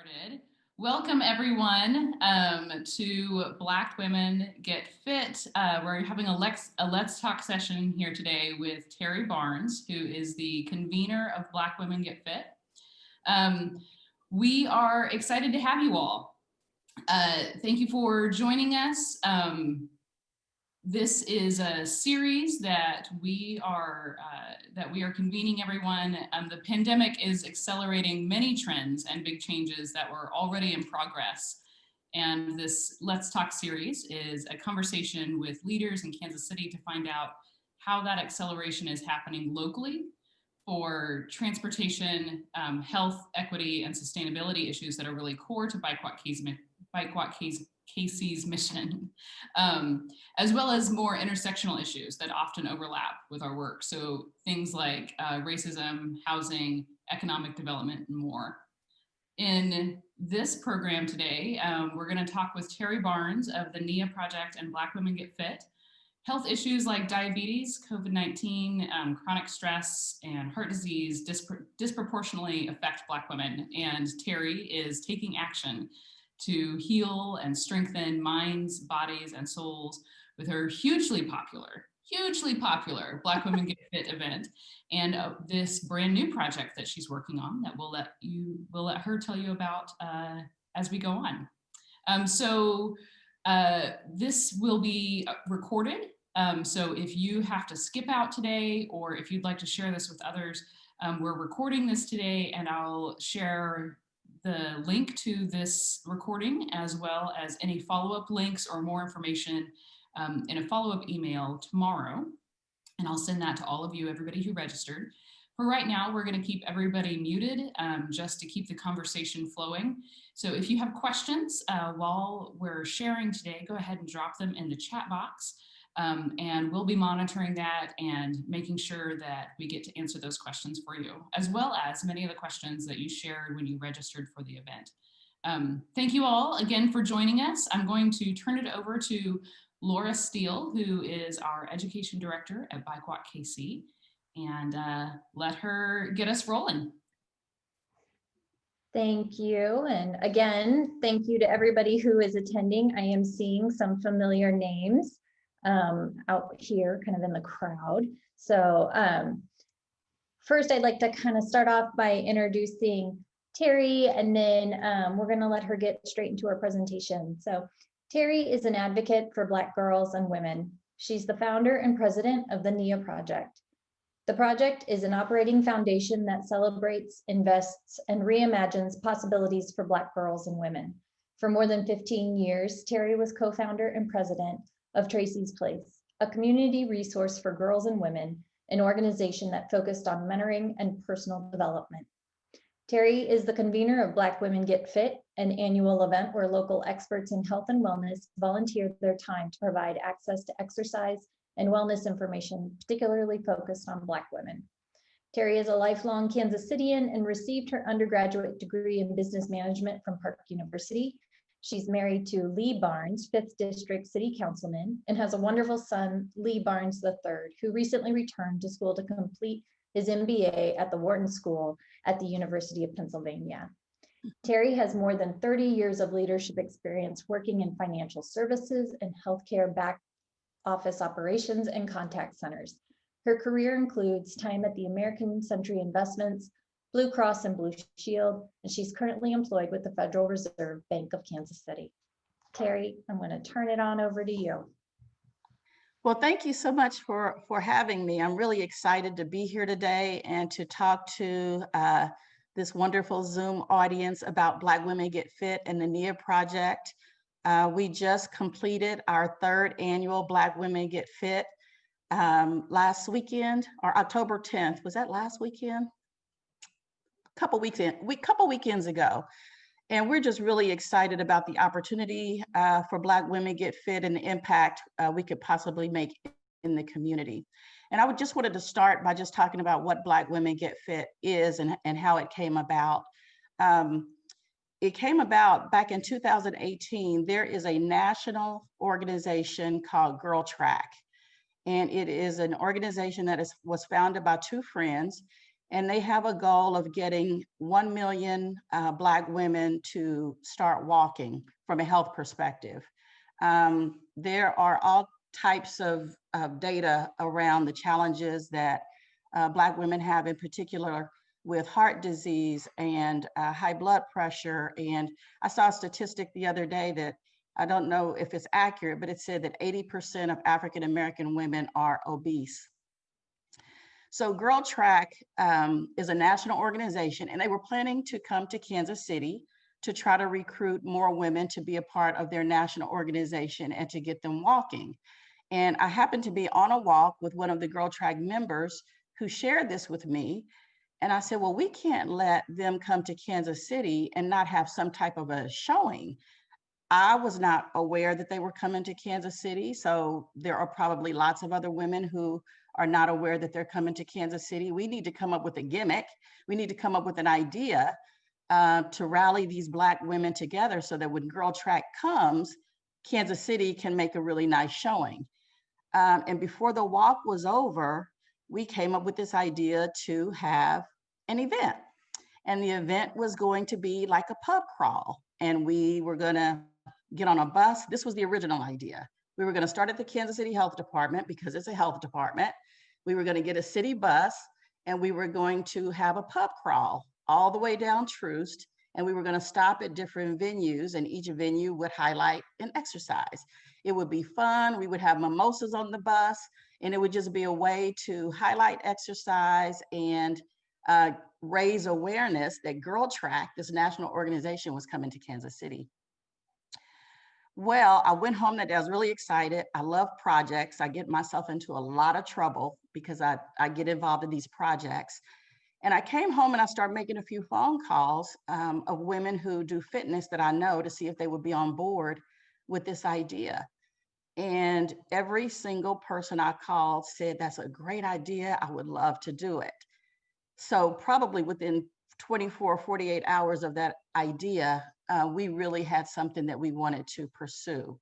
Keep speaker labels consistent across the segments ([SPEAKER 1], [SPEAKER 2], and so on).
[SPEAKER 1] Started. Welcome everyone to Black Women Get Fit. We're having a Let's Talk session here today with Terri Barnes, who is the convener of Black Women Get Fit. We are excited to have you all. Thank you for joining us. This is a series that we are convening everyone. The pandemic is accelerating many trends and big changes that were already in progress. And this Let's Talk series is a conversation with leaders in Kansas City to find out how that acceleration is happening locally for transportation, health, equity, and sustainability issues that are really core to KC's mission, as well as more intersectional issues that often overlap with our work. So things like racism, housing, economic development, and more. In this program today, we're going to talk with Terri Barnes of the NIA Project and Black Women Get Fit. Health issues like diabetes, COVID-19, chronic stress, and heart disease disproportionately affect Black women, and Terri is taking action to heal and strengthen minds, bodies, and souls with her hugely popular Black Women Get Fit event, and this brand new project that she's working on that we'll let her tell you about as we go on. This will be recorded. So if you have to skip out today, or if you'd like to share this with others, we're recording this today, and I'll share the link to this recording, as well as any follow-up links or more information in a follow-up email tomorrow. And I'll send that to all of you, everybody who registered. For right now, we're going to keep everybody muted just to keep the conversation flowing. So if you have questions while we're sharing today, go ahead and drop them in the chat box. And we'll be monitoring that and making sure that we get to answer those questions for you, as well as many of the questions that you shared when you registered for the event. Thank you all again for joining us. I'm going to turn it over to Laura Steele, who is our Education Director at BIPOC KC, and let her get us rolling.
[SPEAKER 2] Thank you. And again, thank you to everybody who is attending. I am seeing some familiar names out here kind of in the crowd. So first I'd like to kind of start off by introducing Terri, and then we're going to let her get straight into her presentation. So Terri is an advocate for Black girls and women. She's the founder and president of the NIA Project. The project is an operating foundation that celebrates, invests, and reimagines possibilities for Black girls and women. For more than 15 years, Terri was co-founder and president of Tracy's Place, a community resource for girls and women, an organization that focused on mentoring and personal development. Terri is the convener of Black Women Get Fit, an annual event where local experts in health and wellness volunteer their time to provide access to exercise and wellness information, particularly focused on Black women. Terri is a lifelong Kansas Citian and received her undergraduate degree in business management from Park University. She's married to Lee Barnes, 5th District City Councilman, and has a wonderful son, Lee Barnes III, who recently returned to school to complete his MBA at the Wharton School at the University of Pennsylvania. Terri has more than 30 years of leadership experience working in financial services and healthcare back office operations and contact centers. Her career includes time at the American Century Investments, Blue Cross and Blue Shield, and she's currently employed with the Federal Reserve Bank of Kansas City. Terri, I'm going to turn it on over to you.
[SPEAKER 3] Well, thank you so much for having me. I'm really excited to be here today and to talk to this wonderful Zoom audience about Black Women Get Fit and the NIA Project. We just completed our 3rd annual Black Women Get Fit last weekend, or October 10th. Was that last weekend? Couple weekends ago. And we're just really excited about the opportunity for Black Women Get Fit and the impact we could possibly make in the community. And I just wanted to start by just talking about what Black Women Get Fit is and how it came about. It came about back in 2018. There is a national organization called Girl Track. And it is an organization that was founded by 2 friends. And they have a goal of getting 1 million Black women to start walking from a health perspective. There are all types of data around the challenges that Black women have, in particular with heart disease and high blood pressure. And I saw a statistic the other day that I don't know if it's accurate, but it said that 80% of African American women are obese. So Girl Track is a national organization, and they were planning to come to Kansas City to try to recruit more women to be a part of their national organization and to get them walking. And I happened to be on a walk with one of the Girl Track members who shared this with me. And I said, well, we can't let them come to Kansas City and not have some type of a showing. I was not aware that they were coming to Kansas City. So there are probably lots of other women who are not aware that they're coming to Kansas City. We need to come up with a gimmick. We need to come up with an idea to rally these Black women together so that when Girl Track comes, Kansas City can make a really nice showing. And before the walk was over, we came up with this idea to have an event. And the event was going to be like a pub crawl. And we were going to get on a bus. This was the original idea. We were going to start at the Kansas City Health Department because it's a health department. We were going to get a city bus and we were going to have a pub crawl all the way down Troost. And we were going to stop at different venues, and each venue would highlight an exercise. It would be fun. We would have mimosas on the bus, and it would just be a way to highlight exercise and raise awareness that Girl Track, this national organization, was coming to Kansas City. Well, I went home that day. I was really excited. I love projects. I get myself into a lot of trouble because I get involved in these projects. And I came home and I started making a few phone calls of women who do fitness that I know to see if they would be on board with this idea. And every single person I called said, that's a great idea. I would love to do it. So probably within 24, 48 hours of that idea, we really had something that we wanted to pursue.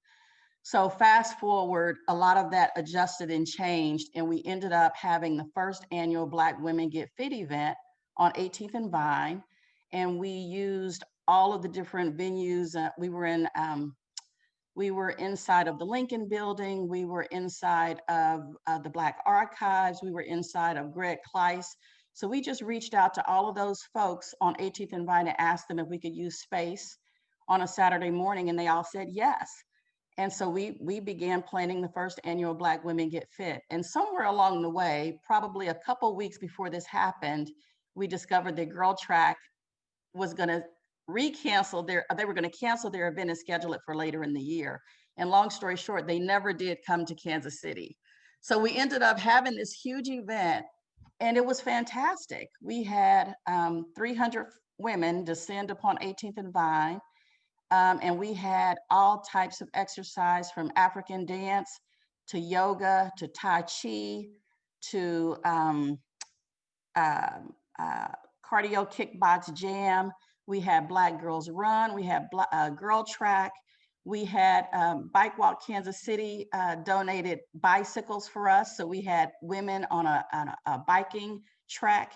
[SPEAKER 3] So fast forward, a lot of that adjusted and changed, and we ended up having the first annual Black Women Get Fit event on 18th and Vine. And we used all of the different venues. We were inside of the Lincoln Building. We were inside of the Black Archives. We were inside of Greg Kleiss. So we just reached out to all of those folks on 18th and Vine and asked them if we could use space on a Saturday morning, and they all said yes. And so we began planning the first annual Black Women Get Fit. And somewhere along the way, probably a couple weeks before this happened, we discovered that Girl Track was going to cancel their event and schedule it for later in the year. And long story short, they never did come to Kansas City. So we ended up having this huge event, and it was fantastic. We had 300 women descend upon 18th and Vine. And we had all types of exercise, from African dance to yoga to Tai Chi to cardio kickbox jam. We had Black Girls Run. We had Girl Track. We had Bike Walk Kansas City donated bicycles for us. So we had women on a biking track.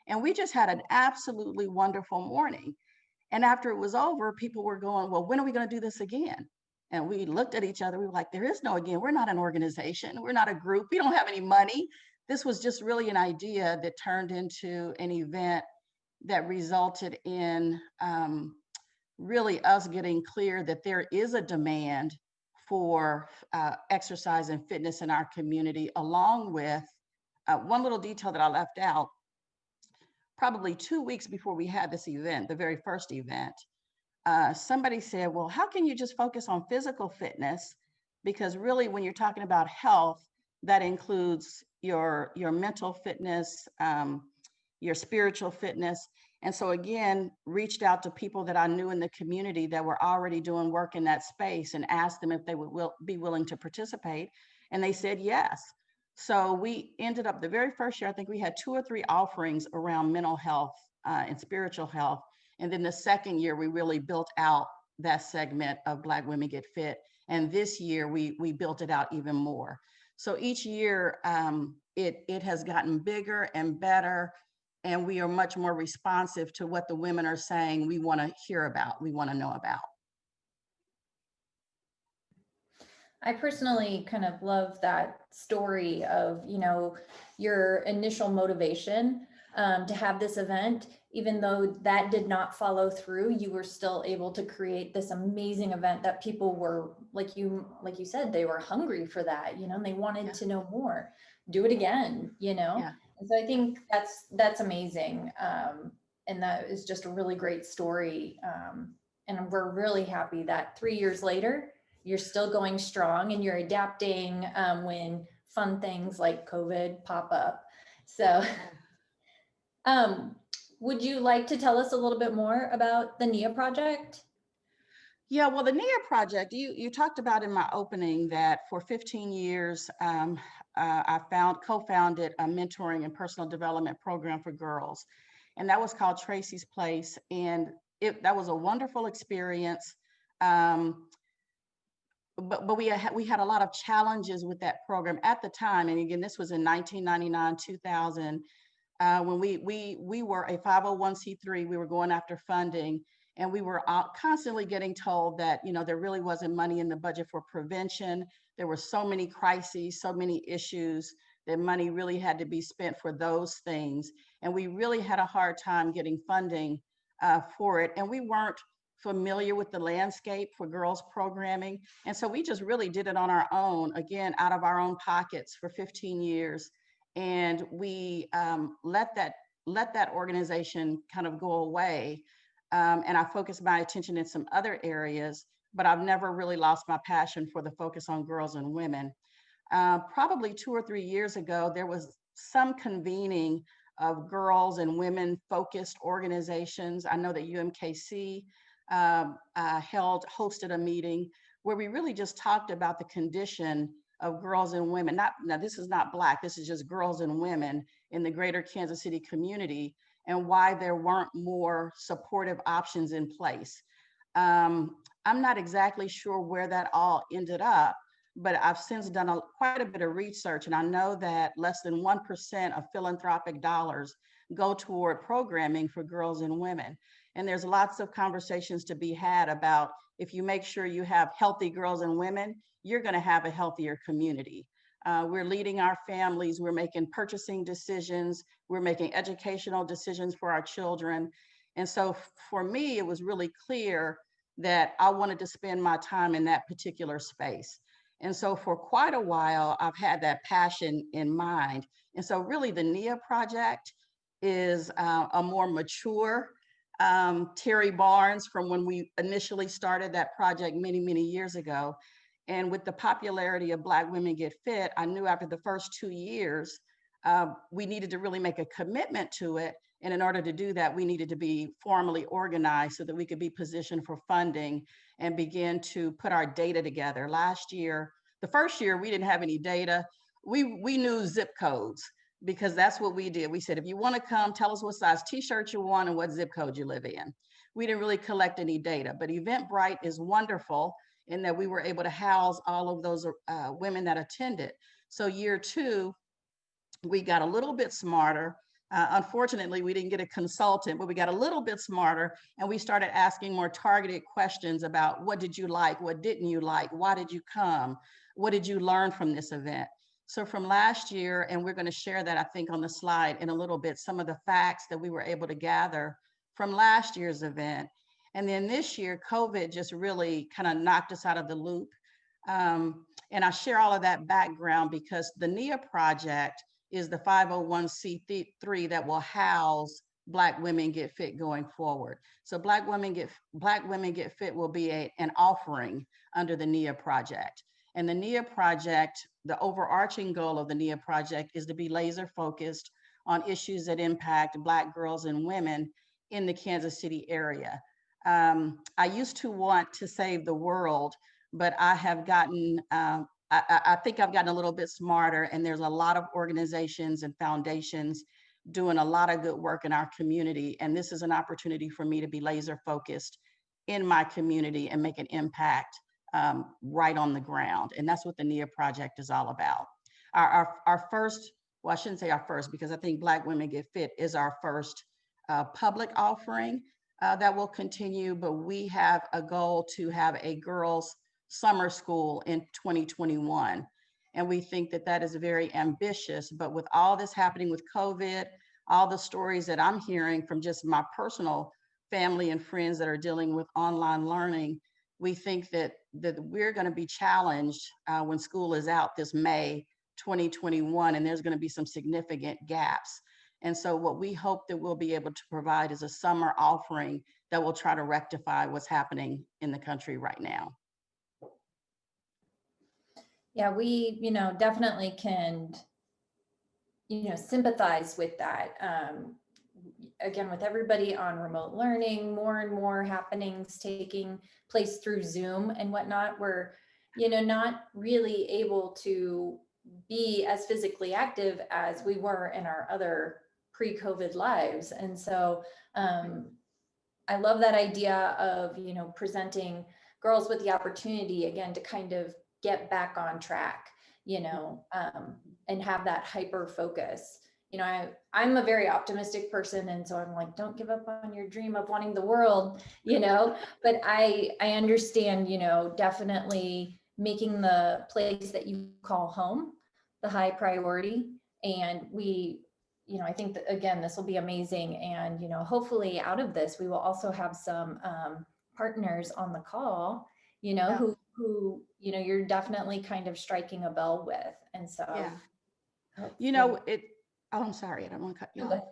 [SPEAKER 3] And we just had an absolutely wonderful morning. And after it was over, people were going, well, when are we going to do this again? And we looked at each other. We were like, there is no again. We're not an organization. We're not a group. We don't have any money. This was just really an idea that turned into an event that resulted in really us getting clear that there is a demand for exercise and fitness in our community, along with one little detail that I left out. Probably 2 weeks before we had this event, the very first event, somebody said, well, how can you just focus on physical fitness? Because really, when you're talking about health, that includes your mental fitness, your spiritual fitness. And so again, reached out to people that I knew in the community that were already doing work in that space and asked them if they would be willing to participate. And they said yes. So we ended up the very first year, I think we had 2 or 3 offerings around mental health and spiritual health. And then the second year, we really built out that segment of Black Women Get Fit. And this year, we built it out even more. So each year, it has gotten bigger and better. and we are much more responsive to what the women are saying we want to hear about, we want to know about.
[SPEAKER 2] I personally kind of love that story of, you know, your initial motivation to have this event. Even though that did not follow through, you were still able to create this amazing event that people were, like you said, they were hungry for that, you know, and they wanted to know more. Do it again, you know?
[SPEAKER 3] Yeah.
[SPEAKER 2] And so I think that's amazing. And that is just a really great story. And we're really happy that 3 years later, you're still going strong and you're adapting when fun things like COVID pop up. So would you like to tell us a little bit more about the NIA project?
[SPEAKER 3] Yeah, well, the NIA project, you talked about in my opening that for 15 years, I co-founded a mentoring and personal development program for girls. And that was called Tracy's Place. And that was a wonderful experience. But we had a lot of challenges with that program at the time. And again, this was in 1999, 2000, when we were a 501c3. We were going after funding, and we were constantly getting told that, you know, there really wasn't money in the budget for prevention. There were so many crises, so many issues, that money really had to be spent for those things. And we really had a hard time getting funding for it. And we weren't familiar with the landscape for girls programming. And so we just really did it on our own, again, out of our own pockets for 15 years. And we let that organization kind of go away. And I focused my attention in some other areas, but I've never really lost my passion for the focus on girls and women. Probably 2 or 3 years ago, there was some convening of girls and women focused organizations. I know that UMKC hosted a meeting where we really just talked about the condition of girls and women. Now, this is not Black, this is just girls and women in the greater Kansas City community, and why there weren't more supportive options in place. I'm not exactly sure where that all ended up, but I've since done quite a bit of research, and I know that less than 1% of philanthropic dollars go toward programming for girls and women. And there's lots of conversations to be had about, if you make sure you have healthy girls and women, you're going to have a healthier community. We're leading our families, we're making purchasing decisions, we're making educational decisions for our children. And so for me, it was really clear that I wanted to spend my time in that particular space. And so for quite a while, I've had that passion in mind. And so really the NIA project is a more mature Terri Barnes from when we initially started that project many, many years ago. And with the popularity of Black Women Get Fit, I knew after the first 2 years, we needed to really make a commitment to it. And in order to do that, we needed to be formally organized so that we could be positioned for funding and begin to put our data together. Last year, the first year, we didn't have any data. We knew zip codes, because that's what we did. We said, if you want to come, tell us what size t-shirt you want and what zip code you live in. We didn't really collect any data, but Eventbrite is wonderful in that we were able to house all of those women that attended. So year 2, we got a little bit smarter. Unfortunately, we didn't get a consultant, but we got a little bit smarter, and we started asking more targeted questions about, what did you like? What didn't you like? Why did you come? What did you learn from this event? So from last year, and we're going to share that, I think, on the slide in a little bit, some of the facts that we were able to gather from last year's event. And then this year, COVID just really kind of knocked us out of the loop. And I share all of that background because the NIA project is the 501c3 that will house Black Women Get Fit going forward. So Black Women Get Fit will be an offering under the NIA project. And the NIA project, the overarching goal of the NIA project is to be laser focused on issues that impact Black girls and women in the Kansas City area. I used to want to save the world, but I have gotten, I think I've gotten a little bit smarter, and there's a lot of organizations and foundations doing a lot of good work in our community. And this is an opportunity for me to be laser focused in my community and make an impact right on the ground. And that's what the NIA project is all about. Our first well, I shouldn't say our first, because I think Black Women Get Fit is our first public offering that will continue, but we have a goal to have a girls' summer school in 2021. And we think that that is very ambitious, but with all this happening with COVID, all the stories that I'm hearing from just my personal family and friends that are dealing with online learning, we think that we're going to be challenged when school is out this May 2021, and there's going to be some significant gaps. And so what we hope that we'll be able to provide is a summer offering that will try to rectify what's happening in the country right now.
[SPEAKER 2] Yeah, we, definitely can, sympathize with that. Again, with everybody on remote learning, more and more happenings taking place through Zoom and whatnot, we're, not really able to be as physically active as we were in our other pre-COVID lives. And so I love that idea of, presenting girls with the opportunity again to kind of get back on track, and have that hyper focus. I'm a very optimistic person. And so I'm like, don't give up on your dream of wanting the world, but I understand, definitely making the place that you call home the high priority. And we, I think that, again, this will be amazing. And, hopefully out of this, we will also have some partners on the call,
[SPEAKER 3] Yeah.
[SPEAKER 2] who, you're definitely kind of striking a bell with. And so,
[SPEAKER 3] Yeah. I'm sorry, I don't want to cut you off.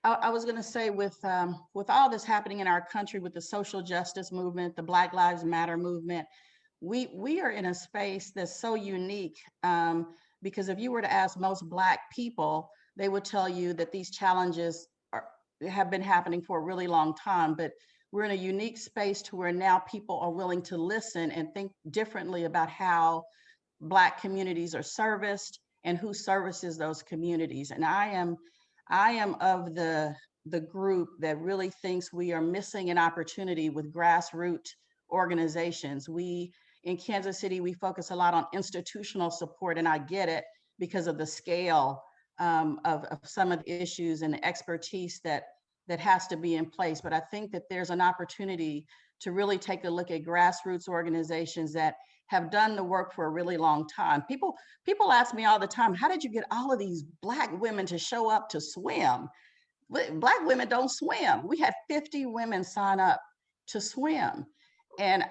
[SPEAKER 3] I was going to say with all this happening in our country, with the social justice movement, the Black Lives Matter movement, we are in a space that's so unique, because if you were to ask most Black people, they would tell you that these challenges have been happening for a really long time, but we're in a unique space to where now people are willing to listen and think differently about how Black communities are serviced and who services those communities. And I am of the group that really thinks we are missing an opportunity with grassroots organizations. In Kansas City, we focus a lot on institutional support, and I get it because of the scale of some of the issues and the expertise that has to be in place. But I think that there's an opportunity to really take a look at grassroots organizations that have done the work for a really long time. People ask me all the time, how did you get all of these Black women to show up to swim? Black women don't swim. We had 50 women sign up to swim. And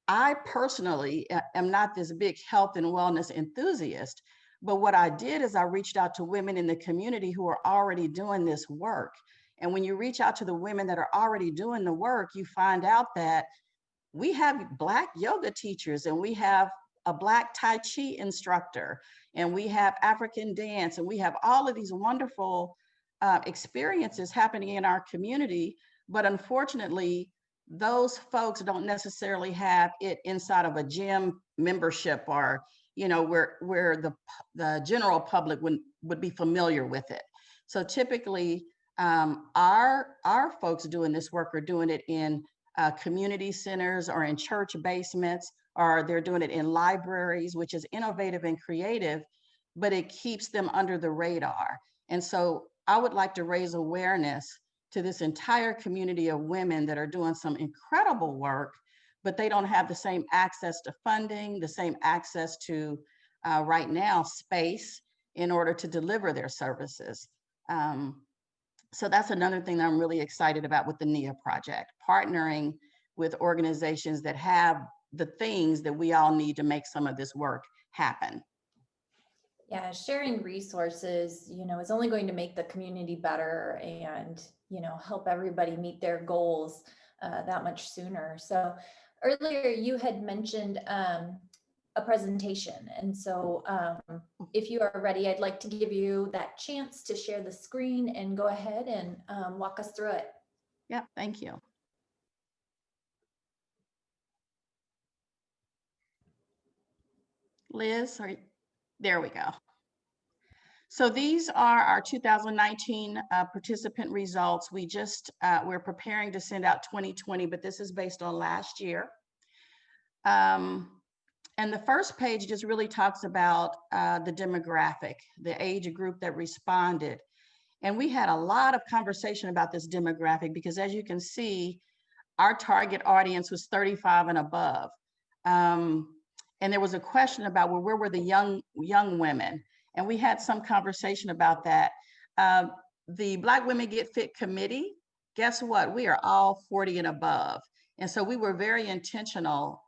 [SPEAKER 3] I personally am not this big health and wellness enthusiast, but what I did is I reached out to women in the community who are already doing this work. And when you reach out to the women that are already doing the work, you find out that we have Black yoga teachers, and we have a Black Tai Chi instructor, and we have African dance, and we have all of these wonderful experiences happening in our community. But unfortunately, those folks don't necessarily have it inside of a gym membership, or where the general public would be familiar with it. So typically, our folks doing this work are doing it in community centers or in church basements, or they're doing it in libraries, which is innovative and creative, but it keeps them under the radar. And so I would like to raise awareness to this entire community of women that are doing some incredible work, but they don't have the same access to funding, the same access to, right now, space in order to deliver their services. So that's another thing that I'm really excited about with the NIA project, partnering with organizations that have the things that we all need to make some of this work happen.
[SPEAKER 2] Yeah, sharing resources, is only going to make the community better and, help everybody meet their goals that much sooner. So earlier you had mentioned a presentation. And so if you are ready, I'd like to give you that chance to share the screen and go ahead and walk us through it.
[SPEAKER 3] Yeah, thank you. Liz, there we go. So these are our 2019 participant results. We're preparing to send out 2020, but this is based on last year. And the first page just really talks about the demographic, the age group that responded. And we had a lot of conversation about this demographic because, as you can see, our target audience was 35 and above. And there was a question about, well, where were the young women? And we had some conversation about that. The Black Women Get Fit Committee, guess what? We are all 40 and above. And so we were very intentional.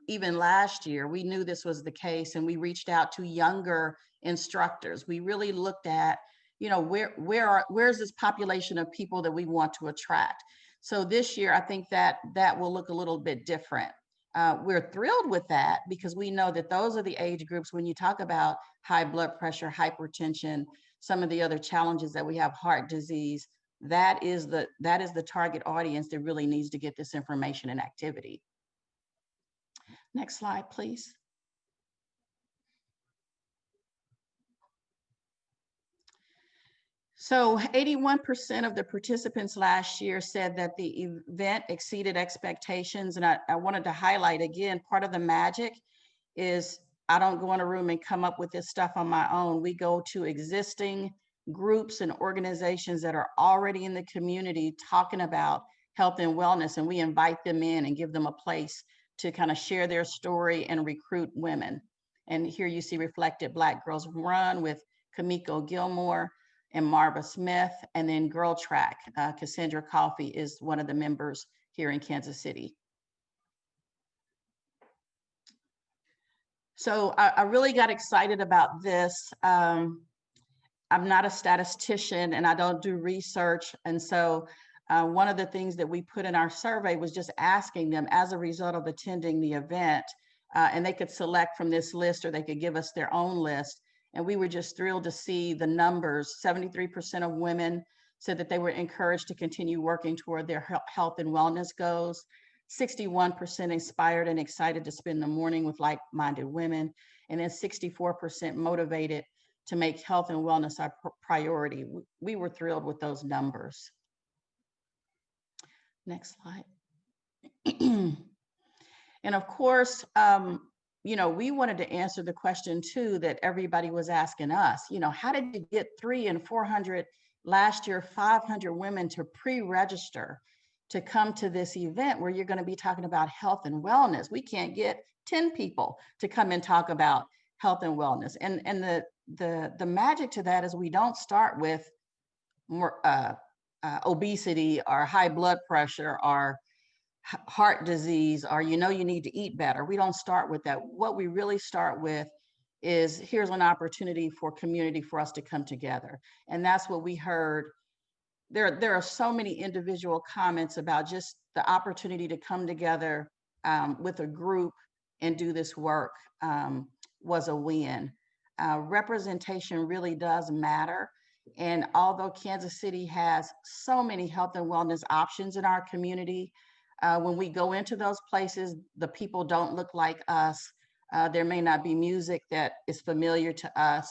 [SPEAKER 3] Even last year, we knew this was the case, and we reached out to younger instructors. We really looked at, you know, where's this population of people that we want to attract? So this year, I think that will look a little bit different. We're thrilled with that because we know that those are the age groups when you talk about high blood pressure, hypertension, some of the other challenges that we have, heart disease. That is the target audience that really needs to get this information and activity. Next slide, please. So 81% of the participants last year said that the event exceeded expectations. And I wanted to highlight again, part of the magic is I don't go in a room and come up with this stuff on my own. We go to existing groups and organizations that are already in the community talking about health and wellness, and we invite them in and give them a place to kind of share their story and recruit women. And here you see reflected Black Girls Run with Kamiko Gilmore and Marva Smith, and then Girl Track. Cassandra Coffey is one of the members here in Kansas City. So I really got excited about this. I'm not a statistician and I don't do research. And so one of the things that we put in our survey was just asking them, as a result of attending the event, and they could select from this list or they could give us their own list. And we were just thrilled to see the numbers. 73% of women said that they were encouraged to continue working toward their health and wellness goals. 61% inspired and excited to spend the morning with like-minded women. And then 64% motivated to make health and wellness our priority. We were thrilled with those numbers. Next slide. And of course, you know, we wanted to answer the question too that everybody was asking us, you know, how did you get 300 and 400 last year, 500 women to pre-register to come to this event where you're going to be talking about health and wellness? We can't get 10 people to come and talk about health and wellness. And the magic to that is we don't start with more, obesity or high blood pressure or heart disease, or you need to eat better. We don't start with that. What we really start with is, here's an opportunity for community for us to come together. And that's what we heard. There are so many individual comments about just the opportunity to come together with a group and do this work was a win. Representation really does matter. And although Kansas City has so many health and wellness options in our community, when we go into those places, the people don't look like us. There may not be music that is familiar to us.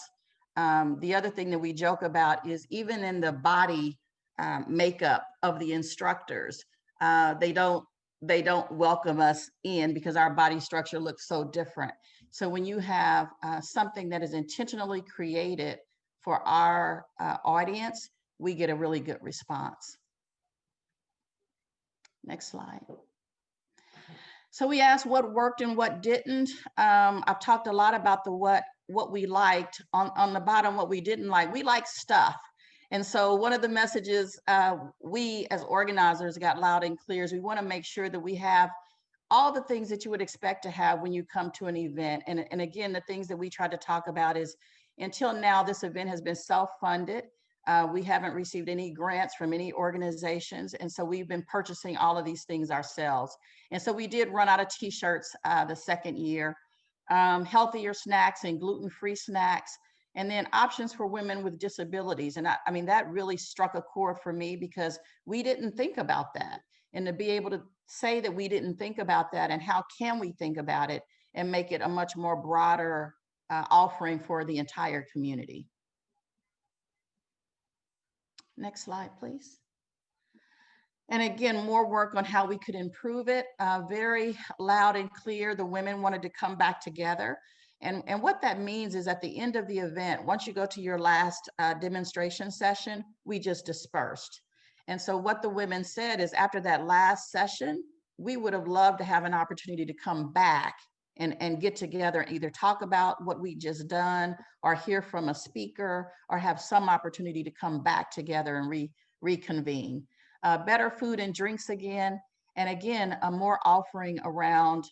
[SPEAKER 3] The other thing that we joke about is even in the body makeup of the instructors, they don't welcome us in because our body structure looks so different. So when you have something that is intentionally created for our audience, we get a really good response. Next slide. So we asked what worked and what didn't. I've talked a lot about the what we liked. On the bottom, what we didn't like. We like stuff. And so one of the messages we as organizers got loud and clear is we want to make sure that we have all the things that you would expect to have when you come to an event. And again, the things that we tried to talk about is, until now, this event has been self-funded. We haven't received any grants from any organizations. And so we've been purchasing all of these things ourselves. And so we did run out of t-shirts the second year, healthier snacks and gluten-free snacks, and then options for women with disabilities. And I mean, that really struck a chord for me because we didn't think about that. And to be able to say that we didn't think about that, and how can we think about it and make it a much more broader offering for the entire community. Next slide, please. And again, more work on how we could improve it. Very loud and clear, the women wanted to come back together. And what that means is at the end of the event, once you go to your last demonstration session, we just dispersed. And so what the women said is after that last session, we would have loved to have an opportunity to come back and get together and either talk about what we just done or hear from a speaker or have some opportunity to come back together and reconvene. Better food and drinks again. And again, a more offering around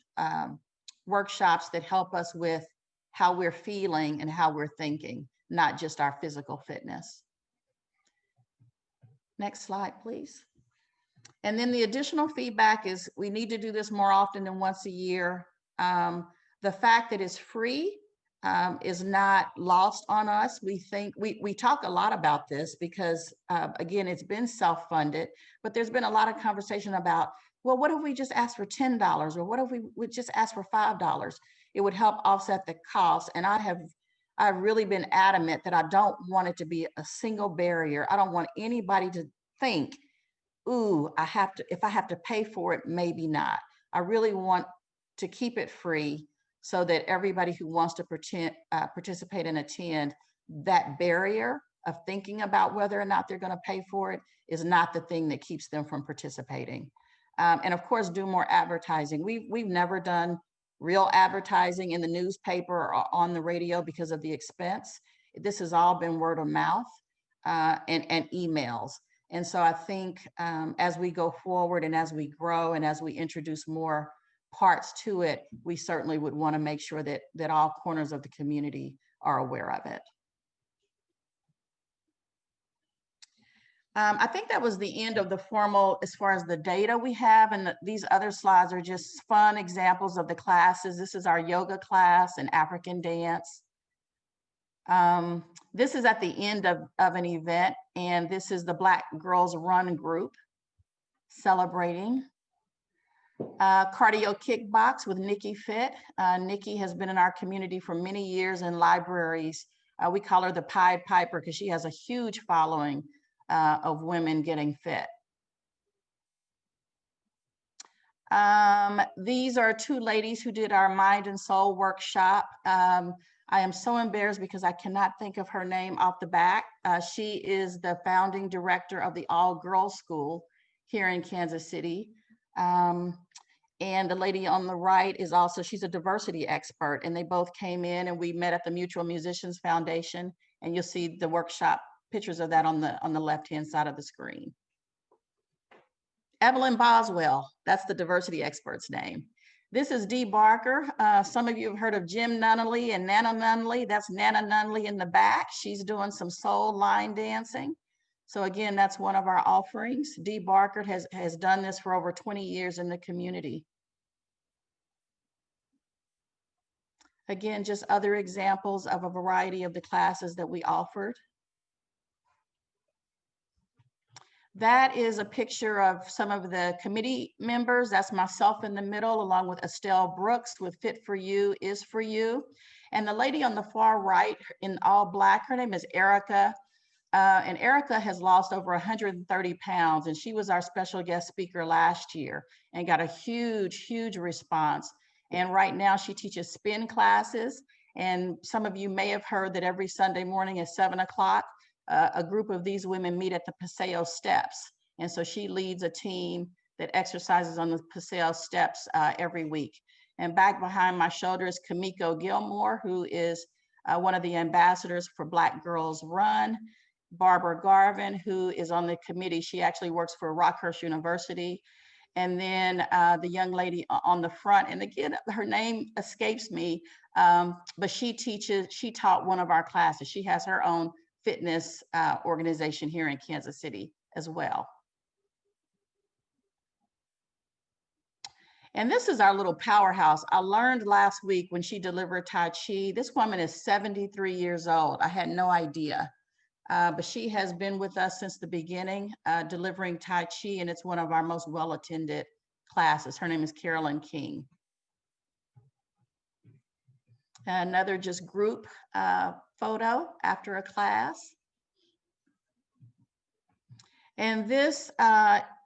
[SPEAKER 3] workshops that help us with how we're feeling and how we're thinking, not just our physical fitness. Next slide, please. And then the additional feedback is we need to do this more often than once a year. The fact that it's free is not lost on us. We think we talk a lot about this because again, it's been self-funded, but there's been a lot of conversation about, well, what if we just ask for $10 or what if we would just ask for $5? It would help offset the cost. And I've really been adamant that I don't want it to be a single barrier. I don't want anybody to think, ooh, if I have to pay for it, maybe not. I really want to keep it free so that everybody who wants to participate and attend, that barrier of thinking about whether or not they're going to pay for it is not the thing that keeps them from participating. And of course, do more advertising. We've never done real advertising in the newspaper or on the radio because of the expense. This has all been word of mouth and emails. And so I think as we go forward and as we grow and as we introduce more parts to it, we certainly would want to make sure that all corners of the community are aware of it. I think that was the end of the formal as far as the data we have, and these other slides are just fun examples of the classes. This is our yoga class and African dance. This is at the end of an event, and this is the Black Girls Run group celebrating. Cardio kickbox with Nikki Fit. Nikki has been in our community for many years in libraries. We call her the Pied Piper because she has a huge following of women getting fit. These are two ladies who did our Mind and Soul workshop. I am so embarrassed because I cannot think of her name off the back. She is the founding director of the All Girls School here in Kansas City. And the lady on the right is also, she's a diversity expert, and they both came in and we met at the Mutual Musicians Foundation, and you'll see the workshop pictures of that on the left-hand side of the screen. Evelyn Boswell, that's the diversity expert's name. This is Dee Barker. Some of you have heard of Jim Nunnally and Nana Nunnally. That's Nana Nunnally in the back. She's doing some soul line dancing. So again, that's one of our offerings. Dee Barker has done this for over 20 years in the community. Again, just other examples of a variety of the classes that we offered. That is a picture of some of the committee members. That's myself in the middle, along with Estelle Brooks with Fit for You is for You. And the lady on the far right in all Black, her name is Erica. And Erica has lost over 130 pounds, and she was our special guest speaker last year and got a huge, huge response. And right now she teaches spin classes. And some of you may have heard that every Sunday morning at 7 o'clock, a group of these women meet at the Paseo steps. And so she leads a team that exercises on the Paseo steps every week. And back behind my shoulder is Kamiko Gilmore, who is one of the ambassadors for Black Girls Run. Barbara Garvin, who is on the committee. She actually works for Rockhurst University. And then the young lady on the front, and again, her name escapes me, but she taught one of our classes. She has her own fitness organization here in Kansas City as well. And this is our little powerhouse. I learned last week when she delivered Tai Chi. This woman is 73 years old. I had no idea. But she has been with us since the beginning, delivering Tai Chi, and it's one of our most well-attended classes. Her name is Carolyn King. Another just group photo after a class. And this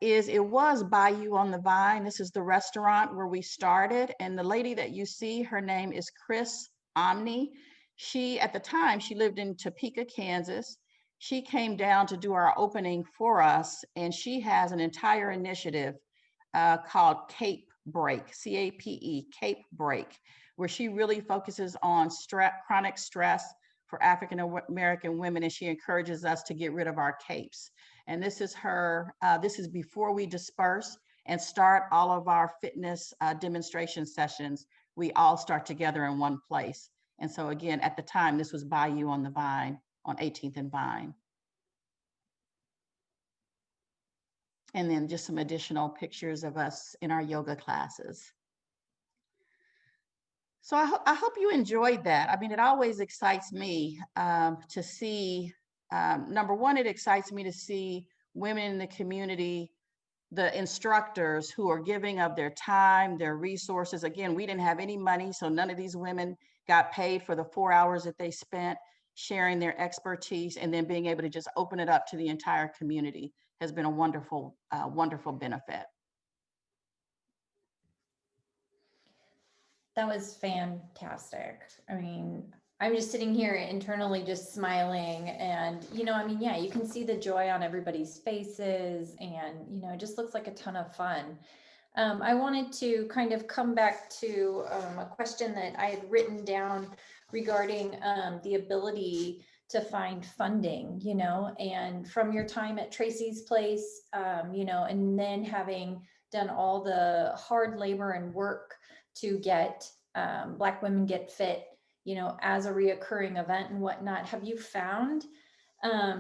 [SPEAKER 3] it was Bayou on the Vine. This is the restaurant where we started. And the lady that you see, her name is Chris Omni. She, at the time, she lived in Topeka, Kansas. She came down to do our opening for us, and she has an entire initiative called Cape Break, C-A-P-E, Cape Break, where she really focuses on chronic stress for African American women, and she encourages us to get rid of our capes. And this is her, this is before we disperse and start all of our fitness demonstration sessions. We all start together in one place. And so again, at the time, this was Bayou on the Vine, on 18th and Vine. And then just some additional pictures of us in our yoga classes. So I hope you enjoyed that. I mean, it always excites me to see, number one, it excites me to see women in the community, the instructors who are giving of their time, their resources. Again, we didn't have any money, so none of these women got paid for the 4 hours that they spent sharing their expertise, and then being able to just open it up to the entire community has been a wonderful, wonderful benefit.
[SPEAKER 2] That was fantastic. I mean, I'm just sitting here internally just smiling, and, you know, I mean, yeah, you can see the joy on everybody's faces, and, you know, it just looks like a ton of fun. I wanted to kind of come back to a question that I had written down regarding the ability to find funding, you know, and from your time at Tracy's Place, you know, and then having done all the hard labor and work to get Black Women Get Fit, you know, as a reoccurring event and whatnot, have you found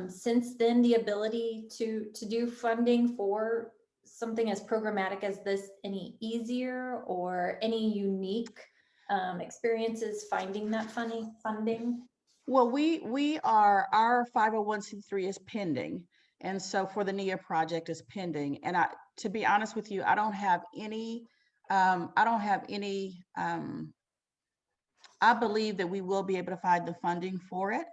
[SPEAKER 2] since then the ability to do funding for something as programmatic as this any easier, or any unique experiences finding that funding?
[SPEAKER 3] Well, our 501c3 is pending. And so for the NIA project is pending. And to be honest with you, I don't have any, I believe that we will be able to find the funding for it.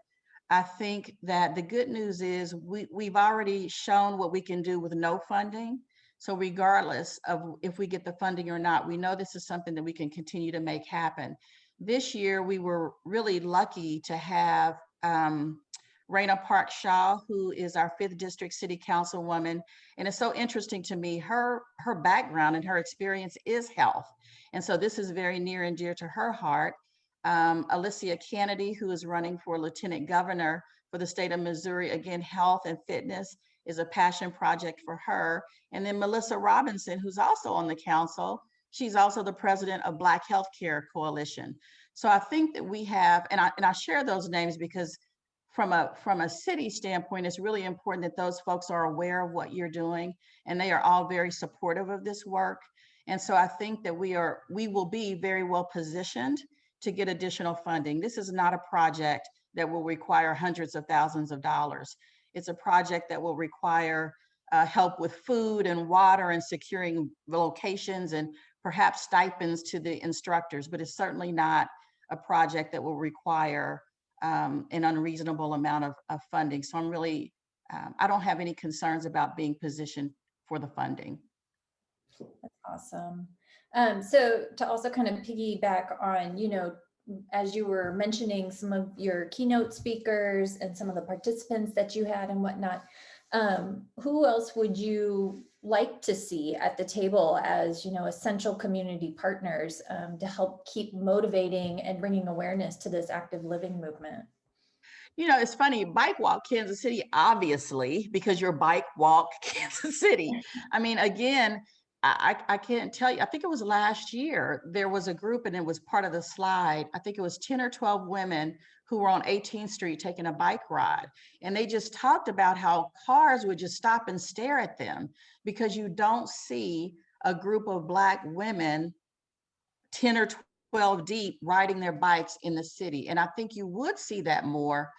[SPEAKER 3] I think that the good news is we've already shown what we can do with no funding. So regardless of if we get the funding or not, we know this is something that we can continue to make happen. This year, we were really lucky to have Raina Park Shaw, who is our 5th District City Councilwoman. And it's so interesting to me, her background and her experience is health. And so this is very near and dear to her heart. Alicia Kennedy, who is running for Lieutenant Governor for the state of Missouri, again, health and fitness is a passion project for her. And then Melissa Robinson, who's also on the council, she's also the president of Black Healthcare Coalition. So I think that we have, and I share those names because from a city standpoint, it's really important that those folks are aware of what you're doing, and they are all very supportive of this work. And so I think that we will be very well positioned to get additional funding. This is not a project that will require hundreds of thousands of dollars. It's a project that will require help with food and water and securing locations and perhaps stipends to the instructors, but it's certainly not a project that will require an unreasonable amount of funding. So I'm really, I don't have any concerns about being positioned for the funding.
[SPEAKER 2] That's awesome. So to also kind of piggyback on, you know, as you were mentioning some of your keynote speakers and some of the participants that you had and whatnot, who else would you like to see at the table as, you know, essential community partners to help keep motivating and bringing awareness to this active living movement?
[SPEAKER 3] You know, it's funny, Bike Walk Kansas City, obviously, because you're Bike Walk Kansas City. I mean, again, I can't tell you, I think it was last year, there was a group and it was part of the slide. I think it was 10 or 12 women who were on 18th Street taking a bike ride. And they just talked about how cars would just stop and stare at them because you don't see a group of Black women 10 or 12 deep riding their bikes in the city. And I think you would see that more,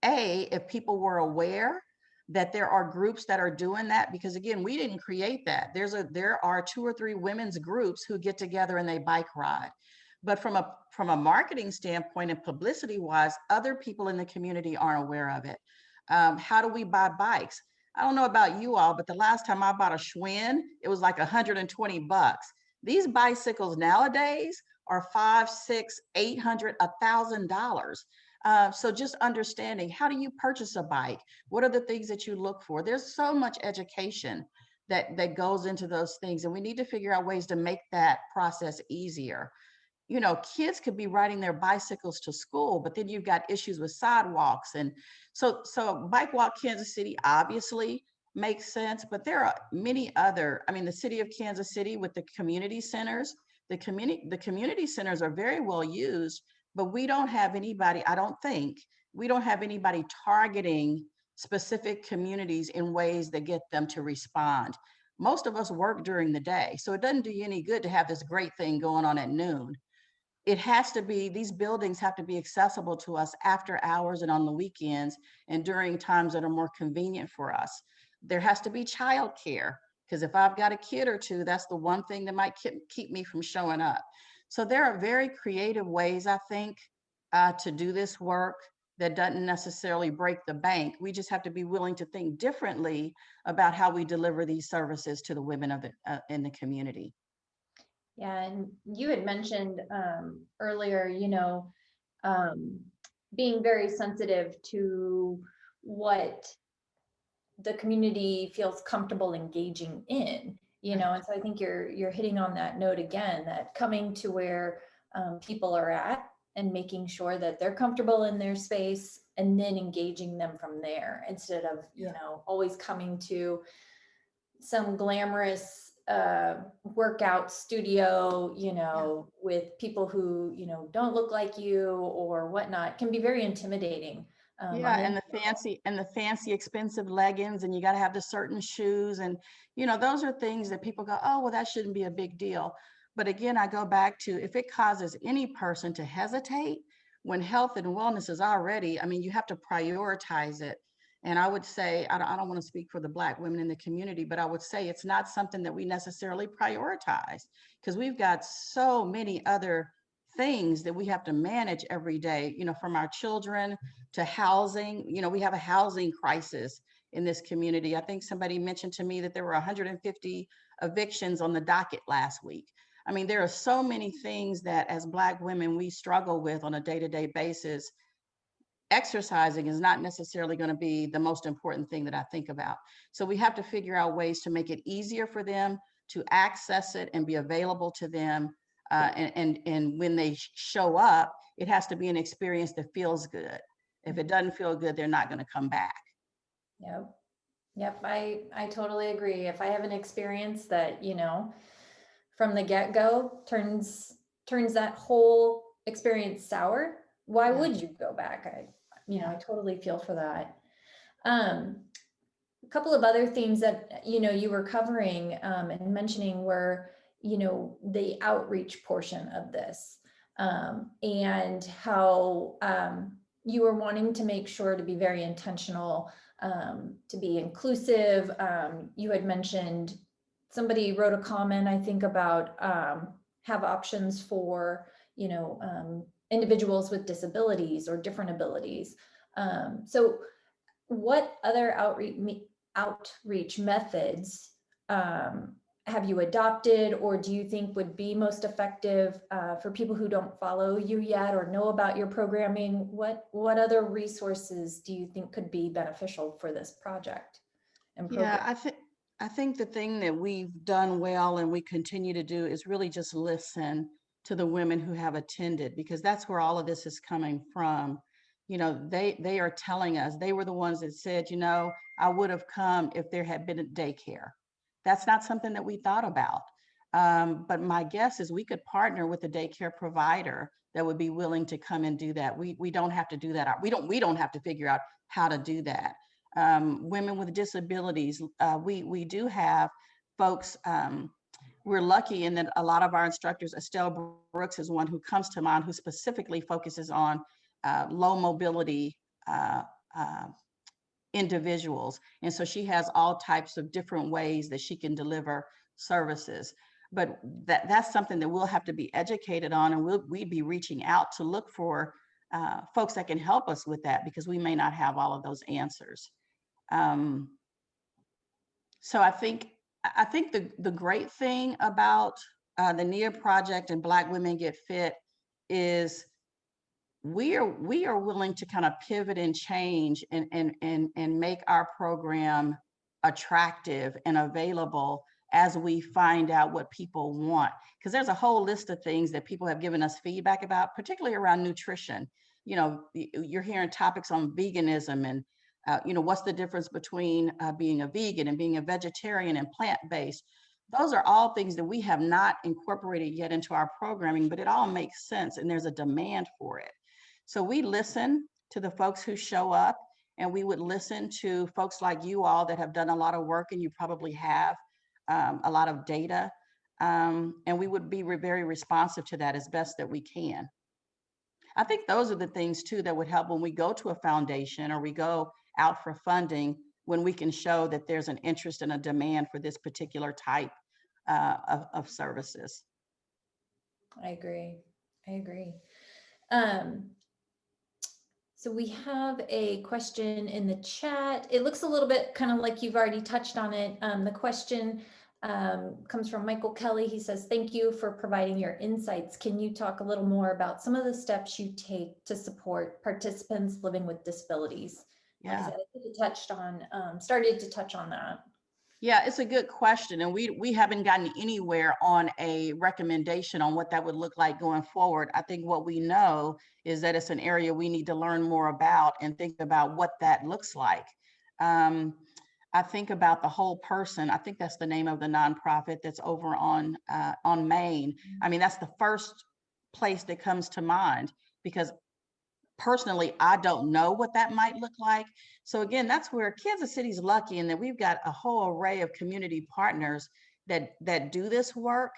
[SPEAKER 3] if people were aware that there are groups that are doing that, because again, we didn't create that. There are 2 or 3 women's groups who get together and they bike ride. But from a marketing standpoint and publicity wise, other people in the community aren't aware of it. How do we buy bikes? I don't know about you all, but the last time I bought a Schwinn, it was like 120 bucks. These bicycles nowadays are $500, $600, $800, $1,000. So just understanding, how do you purchase a bike? What are the things that you look for? There's so much education that goes into those things, and we need to figure out ways to make that process easier. You know, kids could be riding their bicycles to school, but then you've got issues with sidewalks. And so Bike Walk Kansas City obviously makes sense, but there are many other, I mean, the city of Kansas City with the community centers, the community centers are very well used, but we don't have anybody, I don't think, we don't have anybody targeting specific communities in ways that get them to respond. Most of us work during the day, so it doesn't do you any good to have this great thing going on at noon. It has to be, these buildings have to be accessible to us after hours and on the weekends and during times that are more convenient for us. There has to be childcare, because if I've got a kid or two, that's the one thing that might keep me from showing up. So there are very creative ways, I think, to do this work that doesn't necessarily break the bank. We just have to be willing to think differently about how we deliver these services to the women of in the community.
[SPEAKER 2] Yeah, and you had mentioned earlier, being very sensitive to what the community feels comfortable engaging in, and so I think you're hitting on that note again, that coming to where people are at and making sure that they're comfortable in their space and then engaging them from there, instead of, always coming to some glamorous workout studio, with people who, don't look like you or whatnot, can be very intimidating.
[SPEAKER 3] Yeah, and the fancy expensive leggings, and you got to have the certain shoes, and those are things that people go, oh well, that shouldn't be a big deal. But again, I go back to, if it causes any person to hesitate when health and wellness is already, I mean, you have to prioritize it. And I would say, I don't want to speak for the Black women in the community, but I would say it's not something that we necessarily prioritize, because we've got so many other things that we have to manage every day, from our children to housing. We have a housing crisis in this community. I think somebody mentioned to me that there were 150 evictions on the docket last week. I mean, there are so many things that as Black women we struggle with on a day-to-day basis. Exercising is not necessarily going to be the most important thing that I think about. So we have to figure out ways to make it easier for them to access it and be available to them. And when they show up, it has to be an experience that feels good. If it doesn't feel good, they're not going to come back.
[SPEAKER 2] Yep. I totally agree. If I have an experience that, from the get-go turns that whole experience sour, why would you go back? I totally feel for that. A couple of other themes that, you were covering and mentioning were, the outreach portion of this, and how you were wanting to make sure to be very intentional, to be inclusive. You had mentioned, somebody wrote a comment, I think, about have options for, individuals with disabilities or different abilities. So what other outreach methods have you adopted, or do you think would be most effective for people who don't follow you yet or know about your programming? What other resources do you think could be beneficial for this project and program?
[SPEAKER 3] Yeah, I think the thing that we've done well and we continue to do is really just listen to the women who have attended, because that's where all of this is coming from. They are telling us, they were the ones that said, I would have come if there had been a daycare. That's not something that we thought about. But my guess is we could partner with a daycare provider that would be willing to come and do that. We don't have to do that. We don't have to figure out how to do that. Women with disabilities, we do have folks. We're lucky in that a lot of our instructors, Estelle Brooks is one who comes to mind, who specifically focuses on low mobility individuals. And so she has all types of different ways that she can deliver services. But that's something that we'll have to be educated on, and we'd be reaching out to look for folks that can help us with that, because we may not have all of those answers. So I think the great thing about the NIA project and Black Women Get Fit is we are willing to kind of pivot and change and make our program attractive and available as we find out what people want. Because there's a whole list of things that people have given us feedback about, particularly around nutrition. You know, you're hearing topics on veganism and you know, what's the difference between being a vegan and being a vegetarian and plant-based. Those are all things that we have not incorporated yet into our programming, but it all makes sense and there's a demand for it. So we listen to the folks who show up, and we would listen to folks like you all that have done a lot of work, and you probably have a lot of data. And we would be very responsive to that as best that we can. I think those are the things too that would help when we go to a foundation or we go out for funding, when we can show that there's an interest and a demand for this particular type of services.
[SPEAKER 2] I agree. I agree. Um, So we have a question in the chat. It looks a little bit kind of like you've already touched on it. The question comes from Michael Kelly. He says, thank you for providing your insights. Can you talk a little more about some of the steps you take to support participants living with disabilities? Like I said, I think you touched on, started to touch on that.
[SPEAKER 3] Yeah, it's a good question. And we haven't gotten anywhere on a recommendation on what that would look like going forward. I think what we know is that it's an area we need to learn more about and think about what that looks like. I think about the whole person. I think that's the name of the nonprofit that's over on Main. I mean, that's the first place that comes to mind, because personally, I don't know what that might look like. So again, that's where Kansas City's lucky in that we've got a whole array of community partners that do this work.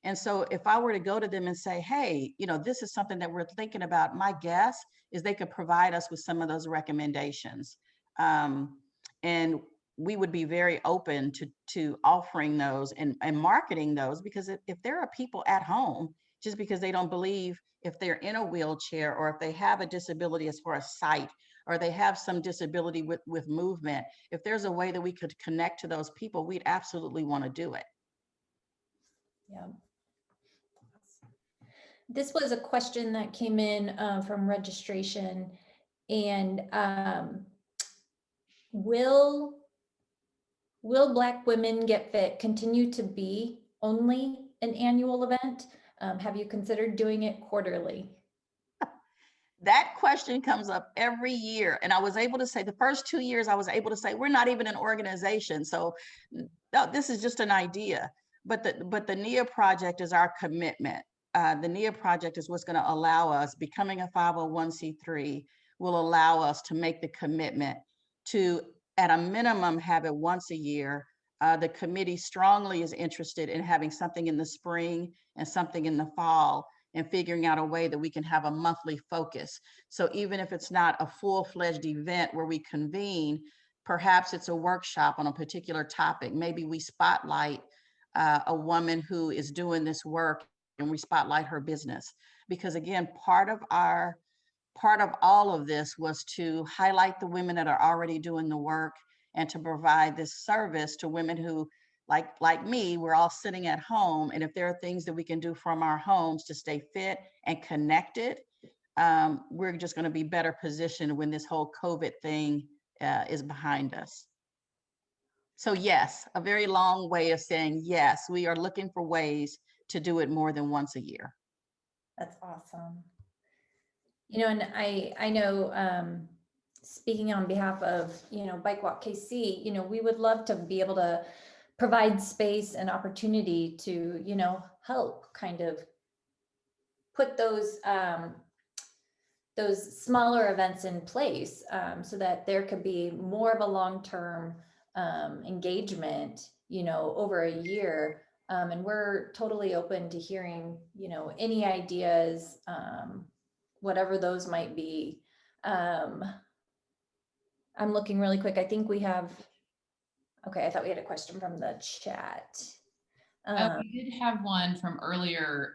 [SPEAKER 3] And so if I were to go to them and say, hey, you know, this is something that we're thinking about, my guess is they could provide us with some of those recommendations. And we would be very open to offering those and marketing those, because if there are people at home, just because they don't believe, if they're in a wheelchair or if they have a disability as far as sight, or they have some disability with movement, if there's a way that we could connect to those people, we'd absolutely want to do it.
[SPEAKER 2] Yeah. This was a question that came in from registration, and will Black Women Get Fit continue to be only an annual event? Have you considered doing it quarterly?
[SPEAKER 3] That question comes up every year. And I was able to say the first 2 years, I was able to say, we're not even an organization. So no, this is just an idea. But the NIA project is our commitment. The NIA project is what's going to allow us, becoming a 501c3 will allow us to make the commitment to, at a minimum, have it once a year. The committee strongly is interested in having something in the spring and something in the fall, and figuring out a way that we can have a monthly focus. So even if it's not a full-fledged event where we convene, perhaps it's a workshop on a particular topic. Maybe we spotlight a woman who is doing this work and we spotlight her business. Because again, part of all of this was to highlight the women that are already doing the work and to provide this service to women who, like me, we're all sitting at home. And if there are things that we can do from our homes to stay fit and connected, we're just going to be better positioned when this whole COVID thing is behind us. So yes, a very long way of saying, yes, we are looking for ways to do it more than once a year.
[SPEAKER 2] That's awesome. You know, and I know, speaking on behalf of, you know, Bike Walk KC, you know, we would love to be able to provide space and opportunity to, you know, help kind of put those smaller events in place, so that there could be more of a long-term engagement, you know, over a year. And we're totally open to hearing, you know, any ideas, whatever those might be. I'm looking really quick. I think we have, okay, I thought we had a question from the chat.
[SPEAKER 1] We did have one from earlier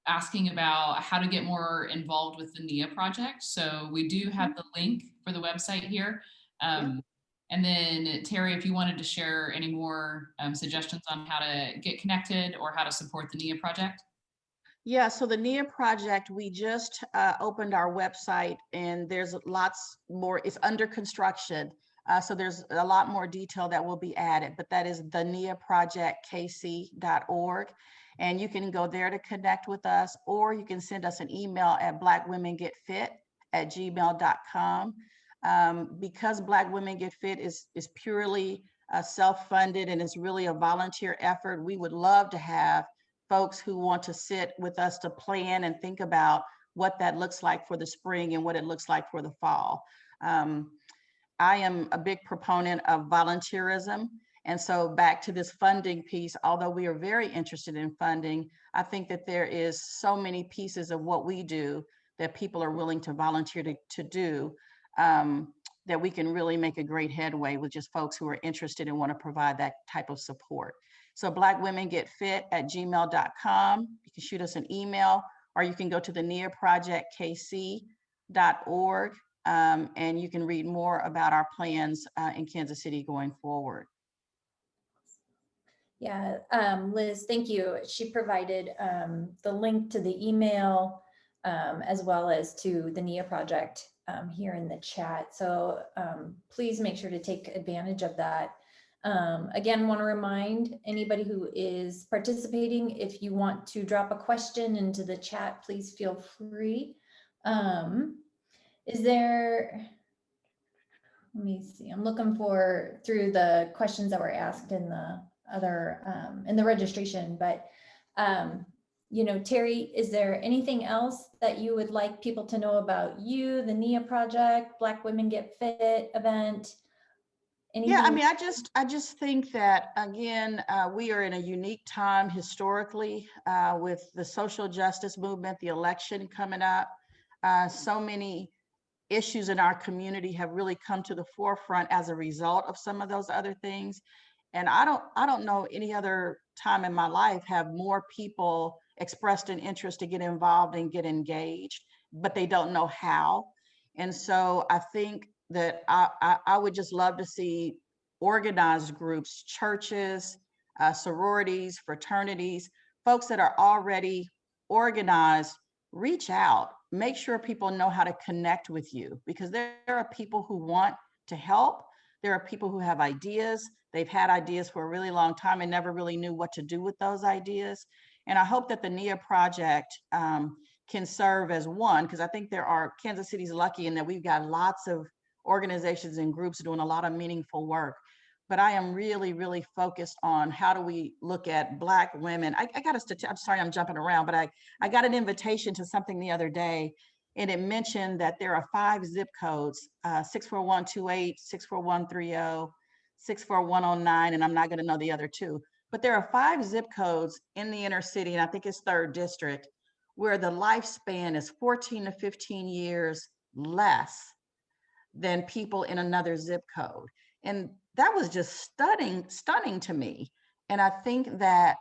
[SPEAKER 1] asking about how to get more involved with the NIA project. So we do have the link for the website here. And then Terri, if you wanted to share any more suggestions on how to get connected or how to support the NIA project.
[SPEAKER 3] Yeah, so the NIA project, we just opened our website and there's lots more, it's under construction. So there's a lot more detail that will be added, but that is the niaprojectkc.org. And you can go there to connect with us, or you can send us an email at blackwomengetfit@gmail.com. Because Black Women Get Fit is purely self-funded and it's really a volunteer effort, we would love to have folks who want to sit with us to plan and think about what that looks like for the spring and what it looks like for the fall. I am a big proponent of volunteerism. And so back to this funding piece, although we are very interested in funding, I think that there is so many pieces of what we do that people are willing to volunteer to do, that we can really make a great headway with just folks who are interested and want to provide that type of support. So blackwomengetfit@gmail.com. You can shoot us an email, or you can go to the niaprojectkc.org, and you can read more about our plans in Kansas City going forward.
[SPEAKER 2] Yeah, Liz, thank you. She provided the link to the email as well as to the NIA project here in the chat. So please make sure to take advantage of that. Again, want to remind anybody who is participating, if you want to drop a question into the chat, please feel free. Is there, let me see, I'm looking for through the questions that were asked in the other, in the registration, but you know, Terri, is there anything else that you would like people to know about you, the NIA project, Black Women Get Fit event? Anything?
[SPEAKER 3] Yeah, I mean, I just think that, again, we are in a unique time historically with the social justice movement, the election coming up. So many issues in our community have really come to the forefront as a result of some of those other things. And I don't know any other time in my life have more people expressed an interest to get involved and get engaged, but they don't know how. And so I think that I would just love to see organized groups, churches, sororities, fraternities, folks that are already organized, reach out, make sure people know how to connect with you, because there are people who want to help. There are people who have ideas. They've had ideas for a really long time and never really knew what to do with those ideas. And I hope that the NIA project can serve as one, because I think Kansas City's lucky in that we've got lots of organizations and groups doing a lot of meaningful work. But I am really, really focused on how do we look at Black women. I got I'm sorry, I'm jumping around, but I got an invitation to something the other day, and it mentioned that there are 5 zip codes, 64128, 64130, 64109, and I'm not going to know the other 2. But there are 5 zip codes in the inner city, and I think it's 3rd District, where the lifespan is 14 to 15 years less than people in another zip code. And that was just stunning to me. And I think that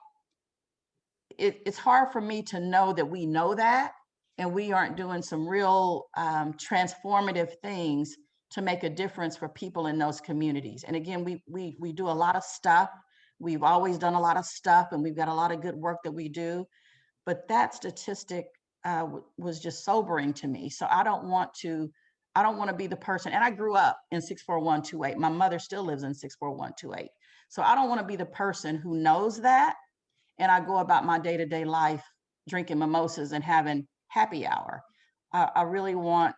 [SPEAKER 3] it's hard for me to know that we know that, and we aren't doing some real transformative things to make a difference for people in those communities. And again, we do a lot of stuff. We've always done a lot of stuff, and we've got a lot of good work that we do. But that statistic was just sobering to me. So I don't want to be the person, and I grew up in 64128. My mother still lives in 64128. So I don't want to be the person who knows that, and I go about my day-to-day life drinking mimosas and having happy hour. I really want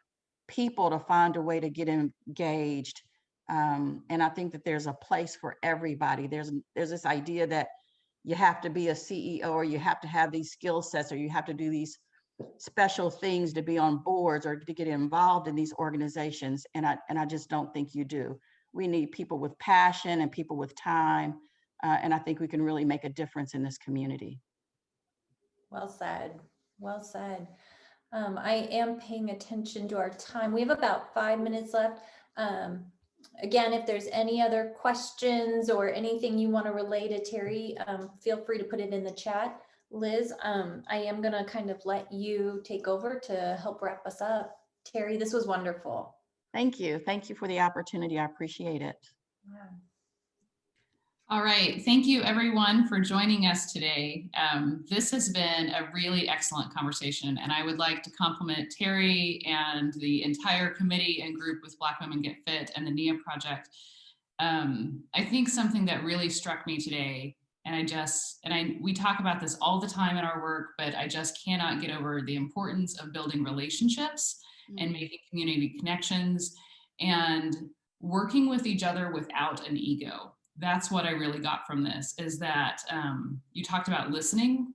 [SPEAKER 3] people to find a way to get engaged. And I think that there's a place for everybody. There's this idea that you have to be a CEO, or you have to have these skill sets, or you have to do these special things to be on boards or to get involved in these organizations. And I just don't think you do. We need people with passion and people with time. And I think we can really make a difference in this community.
[SPEAKER 2] Well said. Well said. I am paying attention to our time. We have about 5 minutes left. Again, if there's any other questions or anything you want to relay to Terri, feel free to put it in the chat. Liz, I am going to kind of let you take over to help wrap us up. Terri, this was wonderful.
[SPEAKER 3] Thank you. Thank you for the opportunity. I appreciate it.
[SPEAKER 2] Yeah.
[SPEAKER 1] All right. Thank you, everyone, for joining us today. This has been a really excellent conversation, and I would like to compliment Terri and the entire committee and group with Black Women Get Fit and the NIA Project. I think something that really struck me today, and we talk about this all the time in our work, but I just cannot get over the importance of building relationships and making community connections and working with each other without an ego. That's what I really got from this, is that you talked about listening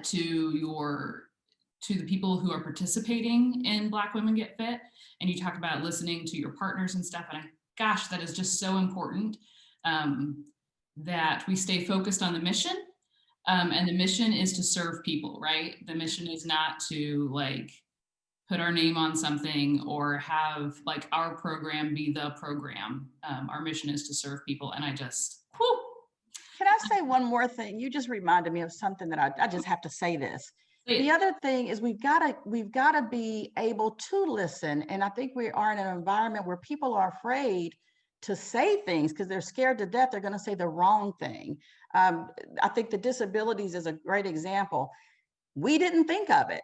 [SPEAKER 1] to the people who are participating in Black Women Get Fit, and you talked about listening to your partners and stuff. And gosh, that is just so important, that we stay focused on the mission. And the mission is to serve people, right? The mission is not to like put our name on something or have like our program be the program. Our mission is to serve people. And I just, whew.
[SPEAKER 3] Can I say one more thing? You just reminded me of something that I just have to say this. The other thing is we've got to be able to listen. And I think we are in an environment where people are afraid to say things because they're scared to death. They're going to say the wrong thing. I think the disabilities is a great example. We didn't think of it.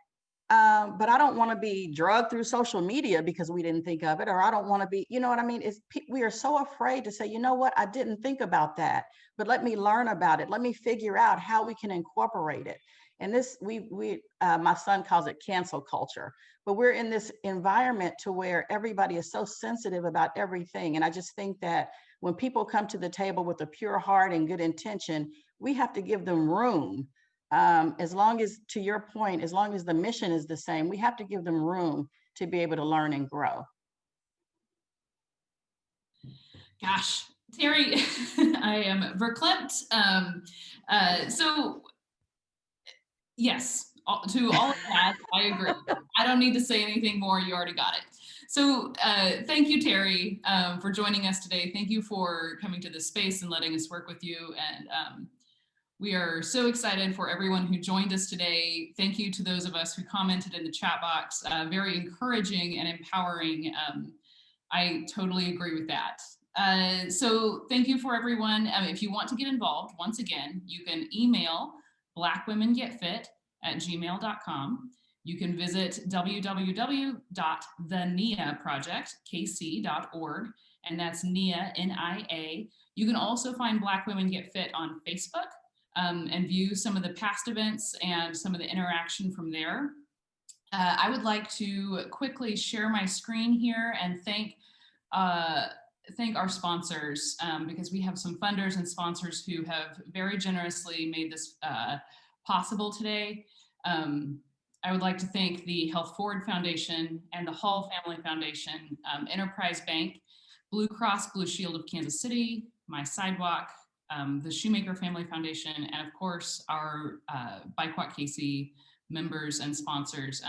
[SPEAKER 3] But I don't want to be drugged through social media because we didn't think of it, or I don't want to be, you know what I mean? We are so afraid to say, you know what, I didn't think about that, but let me learn about it. Let me figure out how we can incorporate it. And this, my son calls it cancel culture, but we're in this environment to where everybody is so sensitive about everything. And I just think that when people come to the table with a pure heart and good intention, we have to give them room. As long as, to your point, as long as the mission is the same, we have to give them room to be able to learn and grow.
[SPEAKER 1] Gosh, Terri, I am verklempt. So yes, to all of that, I agree. I don't need to say anything more. You already got it. So thank you, Terri, for joining us today. Thank you for coming to this space and letting us work with you. And we are so excited for everyone who joined us today. Thank you to those of us who commented in the chat box. Very encouraging and empowering. I totally agree with that. So thank you for everyone. If you want to get involved, once again, you can email blackwomengetfit@gmail.com. You can visit www.theniaprojectkc.org, and that's NIA, N-I-A. You can also find Black Women Get Fit on Facebook. And view some of the past events and some of the interaction from there. I would like to quickly share my screen here and thank our sponsors, because we have some funders and sponsors who have very generously made this possible today. I would like to thank the Health Forward Foundation and the Hall Family Foundation, Enterprise Bank, Blue Cross Blue Shield of Kansas City, My Sidewalk, the Shoemaker Family Foundation, and of course, our BIPOC KC members and sponsors.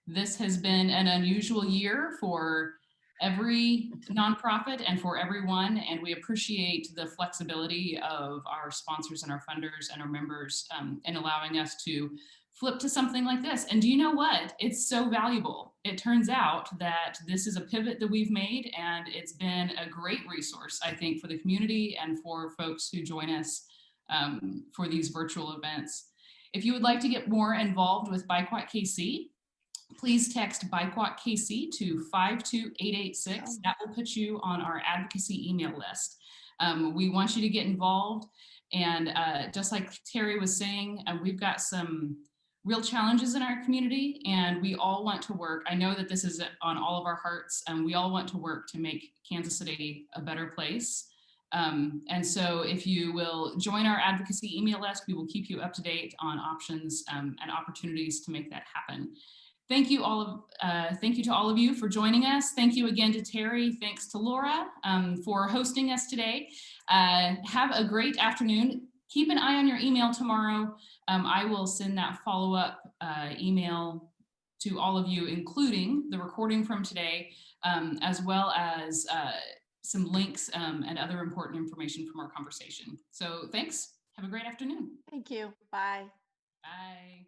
[SPEAKER 1] This has been an unusual year for every nonprofit and for everyone, and we appreciate the flexibility of our sponsors and our funders and our members in allowing us to flip to something like this. And do you know what? It's so valuable. It turns out that this is a pivot that we've made, and it's been a great resource, I think, for the community and for folks who join us for these virtual events. If you would like to get more involved with BIPOC KC, please text BIPOC KC to 52886. That will put you on our advocacy email list. We want you to get involved. And just like Terri was saying, we've got some real challenges in our community, and we all want to work. I know that this is on all of our hearts, and we all want to work to make Kansas City a better place. And so if you will join our advocacy email list, we will keep you up to date on options and opportunities to make that happen. Thank you to all of you for joining us. Thank you again to Terri. Thanks to Laura for hosting us today. Have a great afternoon. Keep an eye on your email tomorrow. I will send that follow-up email to all of you, including the recording from today, as well as some links and other important information from our conversation. So thanks. Have a great afternoon.
[SPEAKER 3] Thank you. Bye.
[SPEAKER 1] Bye.